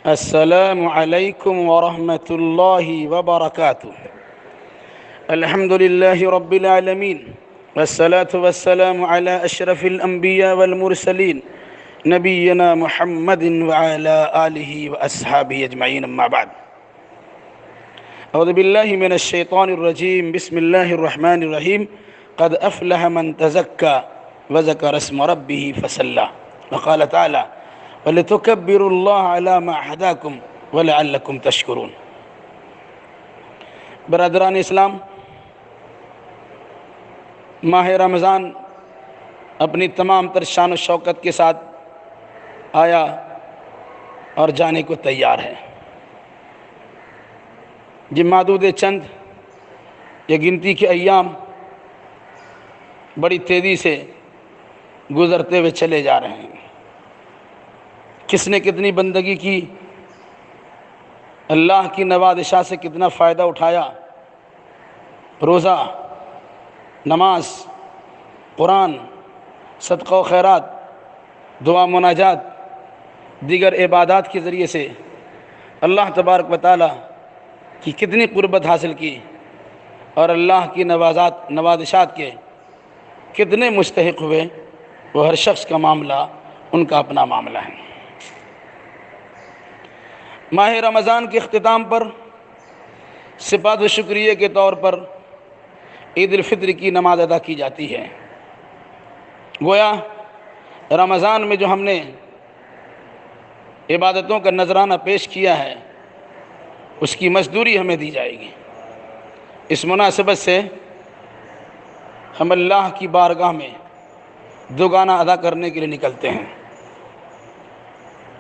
السلام علیکم ورحمۃ اللہ وبرکاتہ۔ الحمد للہ رب العالمین والصلاة والسلام علی اشرف الانبیاء والمرسلین نبینا محمد وعلی آلہ واصحابہ اجمعین، اما بعد۔ اعوذ باللہ من الشیطان الرجیم، بسم اللہ الرحمن الرحیم۔ قد افلح من تزکا وذکر اسم ربہ فصلی، وقال تعالی وَلِتُكَبِّرُوا اللَّهَ عَلَى مَا هَدَاكُمْ وَلَعَلَّكُمْ تَشْكُرُونَ۔ برادران اسلام، ماہ رمضان اپنی تمام تر شان و شوکت کے ساتھ آیا اور جانے کو تیار ہے۔ یہ معدود چند یہ گنتی کے ایام بڑی تیزی سے گزرتے ہوئے چلے جا رہے ہیں۔ کس نے کتنی بندگی کی، اللہ کی نوازشات سے کتنا فائدہ اٹھایا، روزہ، نماز، قرآن، صدقہ و خیرات، دعا مناجات، دیگر عبادات کے ذریعے سے اللہ تبارک و تعالیٰ کی کتنی قربت حاصل کی، اور اللہ کی نوازشات کے کتنے مستحق ہوئے، وہ ہر شخص کا معاملہ ان کا اپنا معاملہ ہے۔ ماہ رمضان کے اختتام پر سپاس و شکریہ کے طور پر عید الفطر کی نماز ادا کی جاتی ہے۔ گویا رمضان میں جو ہم نے عبادتوں کا نذرانہ پیش کیا ہے، اس کی مزدوری ہمیں دی جائے گی۔ اس مناسبت سے ہم اللہ کی بارگاہ میں دوگانہ ادا کرنے کے لیے نکلتے ہیں،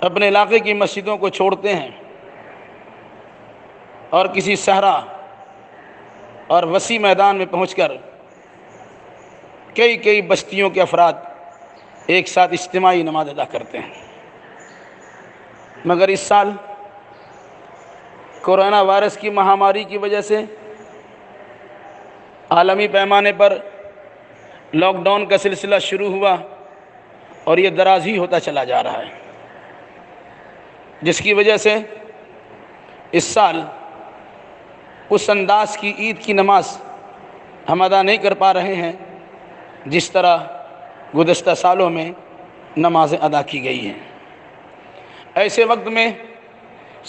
اپنے علاقے کی مسجدوں کو چھوڑتے ہیں اور کسی صحرا اور وسیع میدان میں پہنچ کر کئی بستیوں کے افراد ایک ساتھ اجتماعی نماز ادا کرتے ہیں۔ مگر اس سال کورونا وائرس کی مہاماری کی وجہ سے عالمی پیمانے پر لاک ڈاؤن کا سلسلہ شروع ہوا، اور یہ دراز ہی ہوتا چلا جا رہا ہے، جس کی وجہ سے اس سال اس انداز کی عید کی نماز ہم ادا نہیں کر پا رہے ہیں جس طرح گزشتہ سالوں میں نمازیں ادا کی گئی ہیں۔ ایسے وقت میں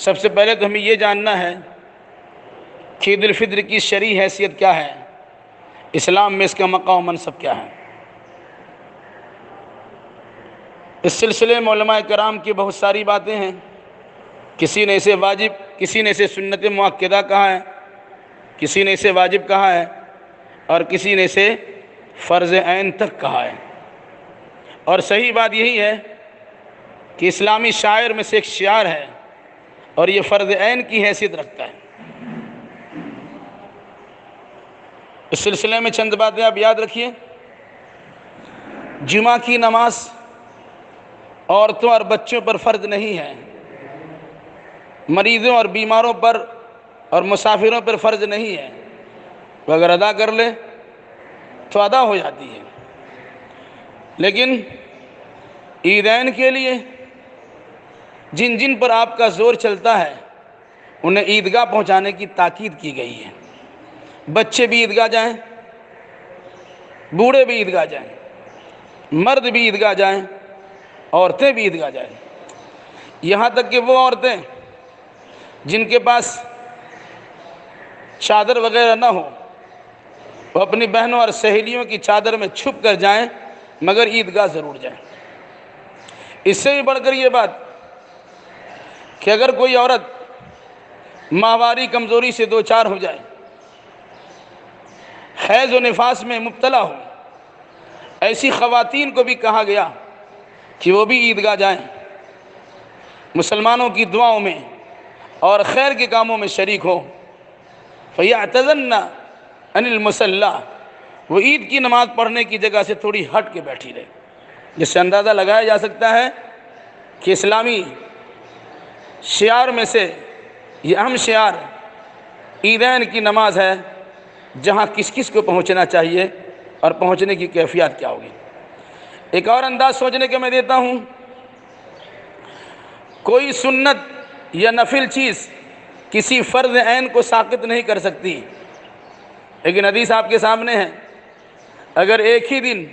سب سے پہلے تو ہمیں یہ جاننا ہے کہ عید الفطر کی شرعی حیثیت کیا ہے، اسلام میں اس کا مقام و منصب کیا ہے۔ اس سلسلے میں علماء کرام کی بہت ساری باتیں ہیں۔ کسی نے اسے واجب، کسی نے اسے سنت مؤکدہ کہا ہے، کسی نے اسے واجب کہا ہے، اور کسی نے اسے فرض عین تک کہا ہے۔ اور صحیح بات یہی ہے کہ اسلامی شاعر میں سے ایک شعار ہے، اور یہ فرض عین کی حیثیت رکھتا ہے۔ اس سلسلے میں چند باتیں آپ یاد رکھیے۔ جمعہ کی نماز عورتوں اور بچوں پر فرض نہیں ہے، مریضوں اور بیماروں پر اور مسافروں پر فرض نہیں ہے، وہ اگر ادا کر لے تو ادا ہو جاتی ہے۔ لیکن عیدین کے لیے جن جن پر آپ کا زور چلتا ہے، انہیں عیدگاہ پہنچانے کی تاکید کی گئی ہے۔ بچے بھی عیدگاہ جائیں، بوڑھے بھی عیدگاہ جائیں، مرد بھی عیدگاہ جائیں، عورتیں بھی عیدگاہ جائیں۔ یہاں تک کہ وہ عورتیں جن کے پاس چادر وغیرہ نہ ہو، وہ اپنی بہنوں اور سہیلیوں کی چادر میں چھپ کر جائیں، مگر عیدگاہ ضرور جائیں۔ اس سے بھی بڑھ کر یہ بات کہ اگر کوئی عورت ماہواری کمزوری سے دوچار ہو جائے، حیض و نفاس میں مبتلا ہو، ایسی خواتین کو بھی کہا گیا کہ وہ بھی عیدگاہ جائیں، مسلمانوں کی دعاؤں میں اور خیر کے کاموں میں شریک ہو۔ فَيَعْتَزَلْنَ عَنِ الْمُصَلَّى، وہ عید کی نماز پڑھنے کی جگہ سے تھوڑی ہٹ کے بیٹھی رہے۔ جس سے اندازہ لگایا جا سکتا ہے کہ اسلامی شعار میں سے یہ اہم شعار عیدین کی نماز ہے، جہاں کس کس کو پہنچنا چاہیے اور پہنچنے کی کیفیت کیا ہوگی۔ ایک اور انداز سوچنے کے میں دیتا ہوں، کوئی سنت یا نفل چیز کسی فرض عین کو ساقط نہیں کر سکتی، لیکن حدیث آپ کے سامنے ہے، اگر ایک ہی دن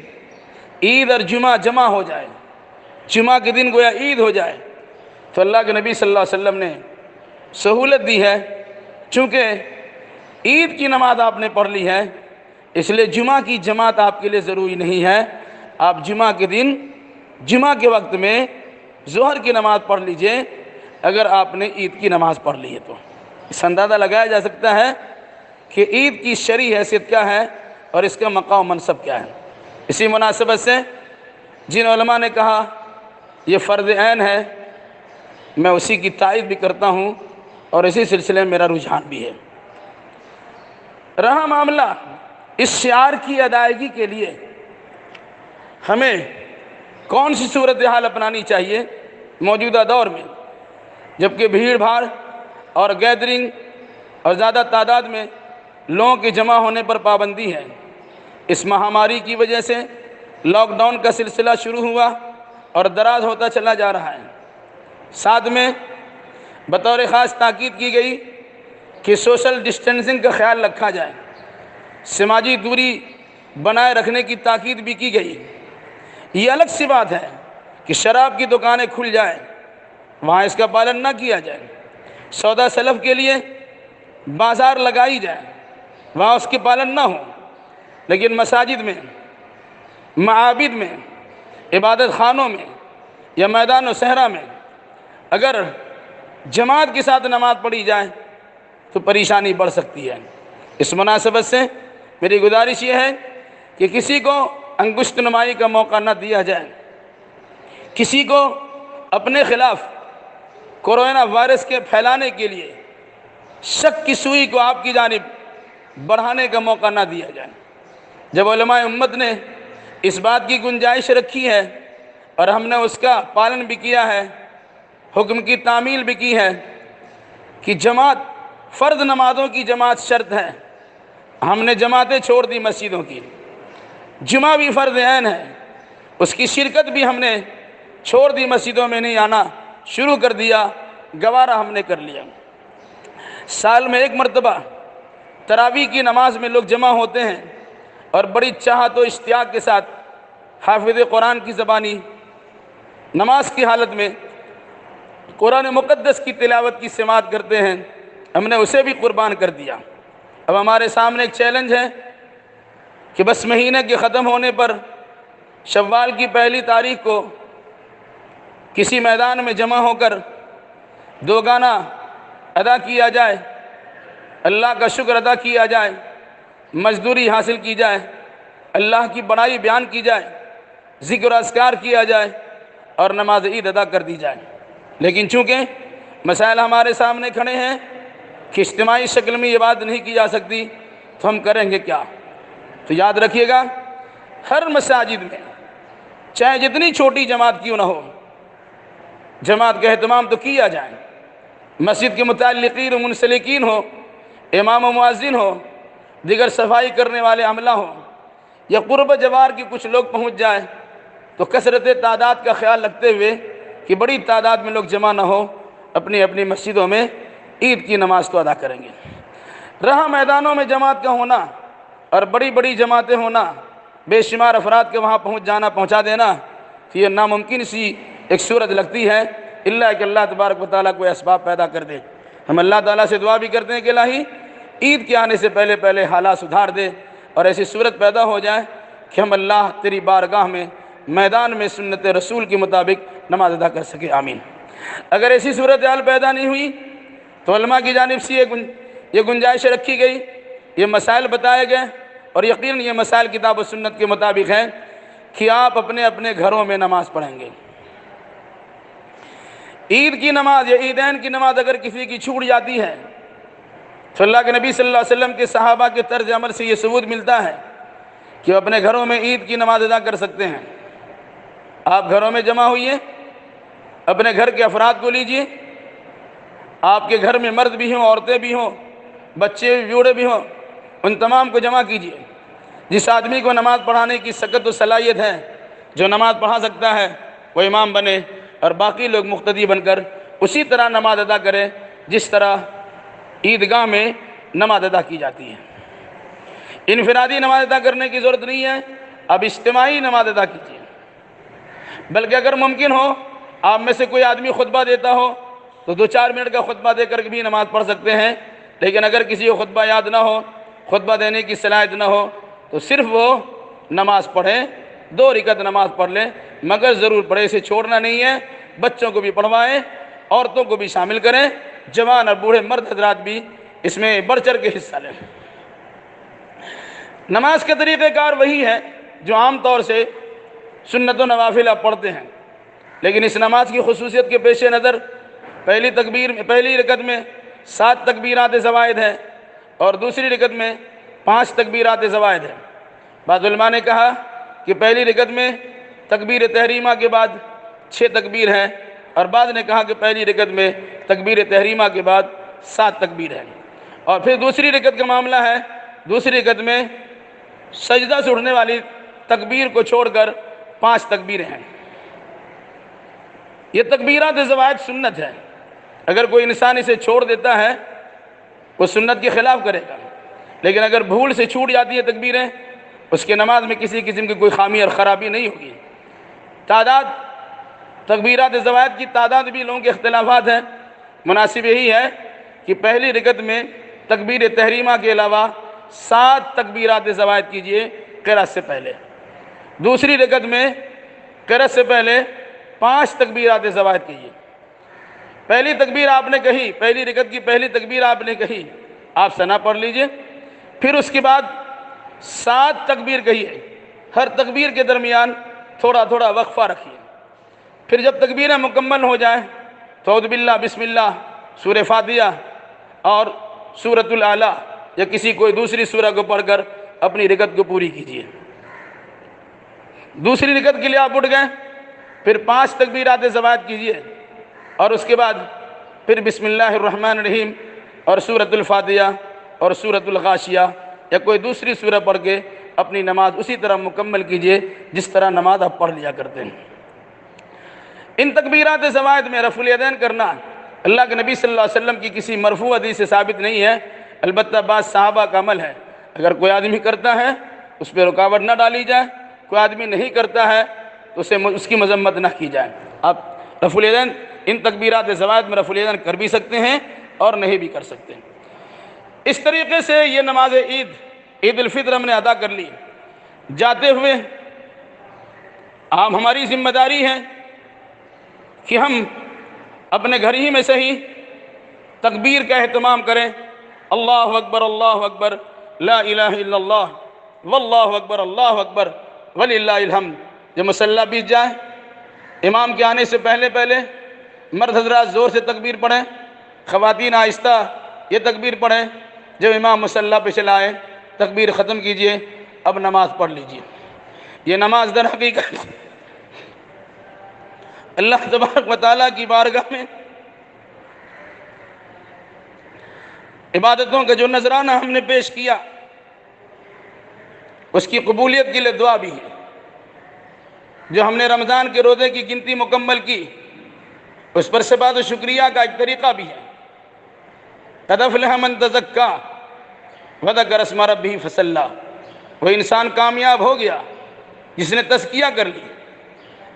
عید اور جمعہ جمع ہو جائے، جمعہ کے دن گویا عید ہو جائے، تو اللہ کے نبی صلی اللہ علیہ وسلم نے سہولت دی ہے، چونکہ عید کی نماز آپ نے پڑھ لی ہے، اس لیے جمعہ کی جماعت آپ کے لیے ضروری نہیں ہے، آپ جمعہ کے دن جمعہ کے وقت میں ظہر کی نماز پڑھ لیجئے اگر آپ نے عید کی نماز پڑھ لی ہے تو۔ اس اندازہ لگایا جا سکتا ہے کہ عید کی شرعی حیثیت کیا ہے اور اس کا مقام و منصب کیا ہے۔ اسی مناسبت سے جن علماء نے کہا یہ فرض عین ہے، میں اسی کی تائید بھی کرتا ہوں اور اسی سلسلے میں میرا رجحان بھی ہے۔ رہا معاملہ اس شعار کی ادائیگی کے لیے ہمیں کون سی صورتحال اپنانی چاہیے موجودہ دور میں، جبکہ بھیڑ بھاڑ اور گیدرنگ اور زیادہ تعداد میں لوگوں کے جمع ہونے پر پابندی ہے۔ اس مہاماری کی وجہ سے لاک ڈاؤن کا سلسلہ شروع ہوا اور دراز ہوتا چلا جا رہا ہے۔ ساتھ میں بطور خاص تاکید کی گئی کہ سوشل ڈسٹینسنگ کا خیال رکھا جائے، سماجی دوری بنائے رکھنے کی تاکید بھی کی گئی۔ یہ الگ سی بات ہے کہ شراب کی دکانیں کھل جائیں، وہاں اس کا پالن نہ کیا جائے، سودا سلف کے لیے بازار لگائی جائے، وہاں اس کے پالن نہ ہو، لیکن مساجد میں، معابد میں، عبادت خانوں میں یا میدان و صحرا میں اگر جماعت کے ساتھ نماز پڑھی جائے تو پریشانی بڑھ سکتی ہے۔ اس مناسبت سے میری گزارش یہ ہے کہ کسی کو انگشت نمائی کا موقع نہ دیا جائے، کسی کو اپنے خلاف کورونا وائرس کے پھیلانے کے لیے شک کی سوئی کو آپ کی جانب بڑھانے کا موقع نہ دیا جائے۔ جب علماء امت نے اس بات کی گنجائش رکھی ہے اور ہم نے اس کا پالن بھی کیا ہے، حکم کی تعمیل بھی کی ہے کہ جماعت فرض نمازوں کی جماعت شرط ہے، ہم نے جماعتیں چھوڑ دی مسجدوں کی، جمعہ بھی فرض عین ہے، اس کی شرکت بھی ہم نے چھوڑ دی، مسجدوں میں نہیں آنا شروع کر دیا، گوارہ ہم نے کر لیا۔ سال میں ایک مرتبہ تراویح کی نماز میں لوگ جمع ہوتے ہیں اور بڑی چاہت و اشتیاق کے ساتھ حافظ قرآن کی زبانی نماز کی حالت میں قرآن مقدس کی تلاوت کی سماعت کرتے ہیں، ہم نے اسے بھی قربان کر دیا۔ اب ہمارے سامنے ایک چیلنج ہے کہ بس مہینے کے ختم ہونے پر شوال کی پہلی تاریخ کو کسی میدان میں جمع ہو کر دو گانا ادا کیا جائے، اللہ کا شکر ادا کیا جائے، مزدوری حاصل کی جائے، اللہ کی بڑائی بیان کی جائے، ذکر و اذکار کیا جائے اور نماز عید ادا کر دی جائے۔ لیکن چونکہ مسائل ہمارے سامنے کھڑے ہیں کہ اجتماعی شکل میں یہ بات نہیں کی جا سکتی، تو ہم کریں گے کیا؟ تو یاد رکھیے گا، ہر مساجد میں چاہے جتنی چھوٹی جماعت کیوں نہ ہو، جماعت کا اہتمام تو کیا جائے۔ مسجد کے متعلقین و منسلکین ہو، امام و مؤذن ہو، دیگر صفائی کرنے والے عملہ ہوں، یا قرب جوار کی کچھ لوگ پہنچ جائیں، تو کثرت تعداد کا خیال رکھتے ہوئے کہ بڑی تعداد میں لوگ جمع نہ ہو، اپنی اپنی مسجدوں میں عید کی نماز تو ادا کریں گے۔ رہا میدانوں میں جماعت کا ہونا اور بڑی بڑی جماعتیں ہونا، بے شمار افراد کے وہاں پہنچ جانا، پہنچا دینا، تو یہ ناممکن سی ایک صورت لگتی ہے، اللہ کہ اللہ تبارک و تعالیٰ کوئی اسباب پیدا کر دے۔ ہم اللہ تعالیٰ سے دعا بھی کرتے ہیں کہ الہی عید کے آنے سے پہلے پہلے حالات سدھار دے اور ایسی صورت پیدا ہو جائے کہ ہم اللہ تیری بارگاہ میں میدان میں سنت رسول کے مطابق نماز ادا کر سکے، آمین۔ اگر ایسی صورتحال پیدا نہیں ہوئی تو علماء کی جانب سے یہ گنجائش رکھی گئی، یہ مسائل بتائے گئے، اور یقیناً یہ مسائل کتاب و سنت کے مطابق ہیں کہ آپ اپنے اپنے گھروں میں نماز پڑھیں گے۔ عید کی نماز یا عیدین کی نماز اگر کسی کی چھوٹ جاتی ہے تو اللہ کے نبی صلی اللہ علیہ وسلم کے صحابہ کے طرز عمل سے یہ ثبوت ملتا ہے کہ وہ اپنے گھروں میں عید کی نماز ادا کر سکتے ہیں۔ آپ گھروں میں جمع ہوئیے، اپنے گھر کے افراد کو لیجئے، آپ کے گھر میں مرد بھی ہوں، عورتیں بھی ہوں، بچے بھی، بوڑھے بھی ہوں، ان تمام کو جمع کیجئے۔ جس آدمی کو نماز پڑھانے کی سکت و صلاحیت ہے، جو نماز پڑھا سکتا ہے، وہ امام بنے اور باقی لوگ مقتدی بن کر اسی طرح نماز ادا کرے جس طرح عیدگاہ میں نماز ادا کی جاتی ہے۔ انفرادی نماز ادا کرنے کی ضرورت نہیں ہے، اب اجتماعی نماز ادا کیجیے۔ بلکہ اگر ممکن ہو آپ میں سے کوئی آدمی خطبہ دیتا ہو تو 2-4 منٹ کا خطبہ دے کر بھی نماز پڑھ سکتے ہیں، لیکن اگر کسی کو خطبہ یاد نہ ہو، خطبہ دینے کی صلاحیت نہ ہو، تو صرف وہ نماز پڑھیں، 2 رکعت نماز پڑھ لیں، مگر ضرور پڑھے، اسے چھوڑنا نہیں ہے۔ بچوں کو بھی پڑھوائیں، عورتوں کو بھی شامل کریں، جوان اور بوڑھے مرد حضرات بھی اس میں بڑھ چڑھ کے حصہ لیں۔ نماز کا طریقہ کار وہی ہے جو عام طور سے سنت و نوافل آپ پڑھتے ہیں، لیکن اس نماز کی خصوصیت کے پیش نظر پہلی رکعت میں 7 تکبیرات زوائد ہیں اور دوسری رکعت میں 5 تکبیرات زوائد ہیں۔ بعض علماء نے کہا کہ پہلی رکعت میں تکبیر تحریمہ کے بعد 6 تکبیر ہیں، اور بعض نے کہا کہ پہلی رکعت میں تکبیر تحریمہ کے بعد 7 تکبیر ہیں، اور پھر دوسری رکعت کا معاملہ ہے، دوسری رکعت میں سجدہ سے اٹھنے والی تکبیر کو چھوڑ کر 5 تکبیریں ہیں۔ یہ تکبیرات زوائد سنت ہے، اگر کوئی انسان اسے چھوڑ دیتا ہے وہ سنت کے خلاف کرے گا، لیکن اگر بھول سے چھوٹ جاتی ہے تکبیریں، اس کے نماز میں کسی قسم کی کوئی خامی اور خرابی نہیں ہوگی۔ تکبیرات زوائد کی تعداد بھی لوگوں کے اختلافات ہیں، مناسب یہی ہے کہ پہلی رکعت میں تکبیر تحریمہ کے علاوہ 7 تکبیرات زوائد کیجئے قرأت سے پہلے، دوسری رکعت میں قرأت سے پہلے 5 تکبیرات زوائد کیجئے۔ پہلی تکبیر آپ نے کہی، پہلی رکعت کی پہلی تکبیر آپ نے کہی، آپ ثنا پڑھ لیجئے، پھر اس کے بعد 7 تکبیر کہیے، ہر تکبیر کے درمیان تھوڑا تھوڑا وقفہ رکھیے، پھر جب تکبیریں مکمل ہو جائیں تو اعوذ باللہ، بسم اللہ، سورہ فاتحہ اور سورۃ الاعلیٰ یا کسی کوئی دوسری سورہ کو پڑھ کر اپنی رکعت کو پوری کیجیے۔ دوسری رکعت کے لیے آپ اٹھ گئے، پھر 5 تکبیرات زوائد کیجیے، اور اس کے بعد پھر بسم اللہ الرحمن الرحیم اور سورۃ الفاتحہ اور سورۃ الغاشیہ یا کوئی دوسری سورہ پڑھ کے اپنی نماز اسی طرح مکمل کیجیے جس طرح نماز آپ پڑھ لیا کرتے ہیں۔ ان تکبیرات زوائد میں رفع الیدین کرنا اللہ کے نبی صلی اللہ علیہ وسلم کی کسی مرفوع حدیث سے ثابت نہیں ہے، البتہ بعض صحابہ کا عمل ہے۔ اگر کوئی آدمی کرتا ہے اس پہ رکاوٹ نہ ڈالی جائے، کوئی آدمی نہیں کرتا ہے تو اس کی مذمت نہ کی جائے۔ آپ رفع الیدین ان تکبیرات زوائد میں رفع الیدین کر بھی سکتے ہیں اور نہیں بھی کر سکتے۔ اس طریقے سے یہ نماز عید الفطر ہم نے ادا کر لی۔ جاتے ہوئے ہماری ذمہ داری ہے کہ ہم اپنے گھر ہی میں سے ہی تکبیر کا اہتمام کریں، اللہ اکبر اللہ اکبر لا الہ الا اللہ واللہ اکبر اللہ اکبر وللہ الحمد۔ جب مصلی بیت جائے، امام کے آنے سے پہلے مرد حضرات زور سے تکبیر پڑھیں، خواتین آہستہ یہ تکبیر پڑھیں، جب امام مصلی پہ چلا آئے تکبیر ختم کیجئے، اب نماز پڑھ لیجئے۔ یہ نماز در حقیقت اللہ تبارک و تعالیٰ کی بارگاہ میں عبادتوں کا جو نذرانہ ہم نے پیش کیا اس کی قبولیت کے لیے دعا بھی ہے۔ جو ہم نے رمضان کے روزے کی گنتی مکمل کی اس پر ثبات و شکریہ کا ایک طریقہ بھی ہے۔ قد افلح من تزکیٰ وذکر اسم ربہ فصلی، وہ انسان کامیاب ہو گیا جس نے تزکیہ کر لی،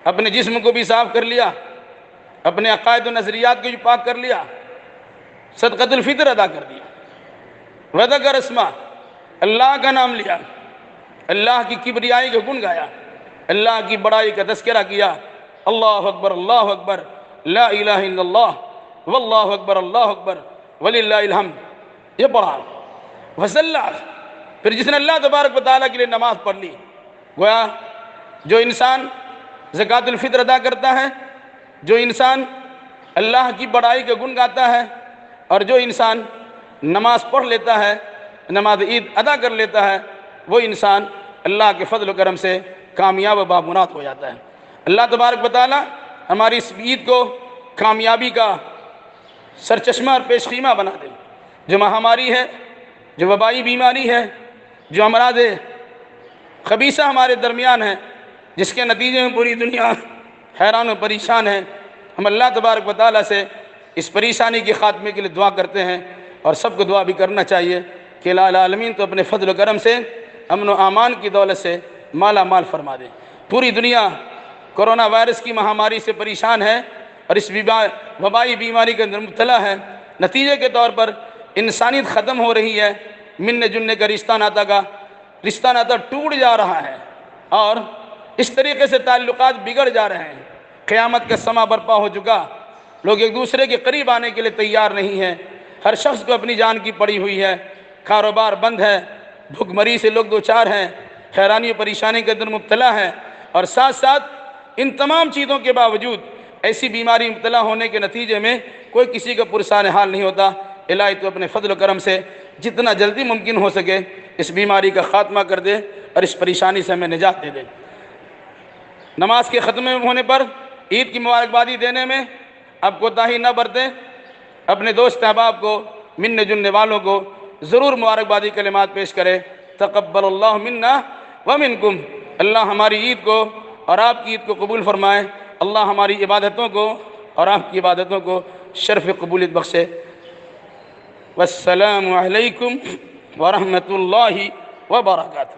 اپنے جسم کو بھی صاف کر لیا، اپنے عقائد و نظریات کو بھی پاک کر لیا، صدقۃ الفطر ادا کر دیا، وذکر اسم، اللہ کا نام لیا، اللہ کی کبریائی کا گن گایا، اللہ کی بڑائی کا تذکرہ کیا، اللہ اکبر لا الہ الا اللہ واللہ اکبر اللہ اکبر وللہ الحمد، یہ پڑھا فصلی۔ پھر جس نے اللہ تبارک و تعالیٰ کے لیے نماز پڑھ لی، گویا جو انسان زکوٰۃ الفطر ادا کرتا ہے، جو انسان اللہ کی بڑائی کا گن گاتا ہے، اور جو انسان نماز پڑھ لیتا ہے، نماز عید ادا کر لیتا ہے، وہ انسان اللہ کے فضل و کرم سے کامیاب و بامراد ہو جاتا ہے۔ اللہ تبارک و تعالی ہماری اس عید کو کامیابی کا سرچشمہ اور پیش خیمہ بنا دے۔ جو مہاماری ہے، جو وبائی بیماری ہے، جو امراض خبیثہ ہمارے درمیان ہے، جس کے نتیجے میں پوری دنیا حیران و پریشان ہے، ہم اللہ تبارک و تعالیٰ سے اس پریشانی کے خاتمے کے لیے دعا کرتے ہیں، اور سب کو دعا بھی کرنا چاہیے کہ الہ العالمین تو اپنے فضل و کرم سے امن و امان کی دولت سے مالا مال فرما دے۔ پوری دنیا کرونا وائرس کی مہاماری سے پریشان ہے اور اس وبائی بیماری کے اندر مبتلا ہے۔ نتیجے کے طور پر انسانیت ختم ہو رہی ہے، ملنے جلنے کا رشتہ ناتا ٹوٹ جا رہا ہے، اور اس طریقے سے تعلقات بگڑ جا رہے ہیں۔ قیامت کا سماں برپا ہو چکا، لوگ ایک دوسرے کے قریب آنے کے لیے تیار نہیں ہیں، ہر شخص کو اپنی جان کی پڑی ہوئی ہے، کاروبار بند ہے، بھوک مری سے لوگ دوچار ہیں، حیرانی و پریشانی کے اندر مبتلا ہے، اور ساتھ ساتھ ان تمام چیزوں کے باوجود ایسی بیماری مبتلا ہونے کے نتیجے میں کوئی کسی کا پرسان حال نہیں ہوتا۔ الہی تو اپنے فضل و کرم سے جتنا جلدی ممکن ہو سکے اس بیماری کا خاتمہ کر دے اور اس پریشانی سے ہمیں نجات دے دے۔ نماز کے ختمے ہونے پر عید کی مبارکبادی دینے میں اب کوتاہی نہ برتیں، اپنے دوست احباب کو، ملنے جلنے والوں کو ضرور مبارکبادی کلمات پیش کرے۔ تقبل اللہ منا ومنکم، اللہ ہماری عید کو اور آپ کی عید کو قبول فرمائے، اللہ ہماری عبادتوں کو اور آپ کی عبادتوں کو شرف قبولیت بخشے۔ والسلام علیکم ورحمۃ اللہ وبرکاتہ۔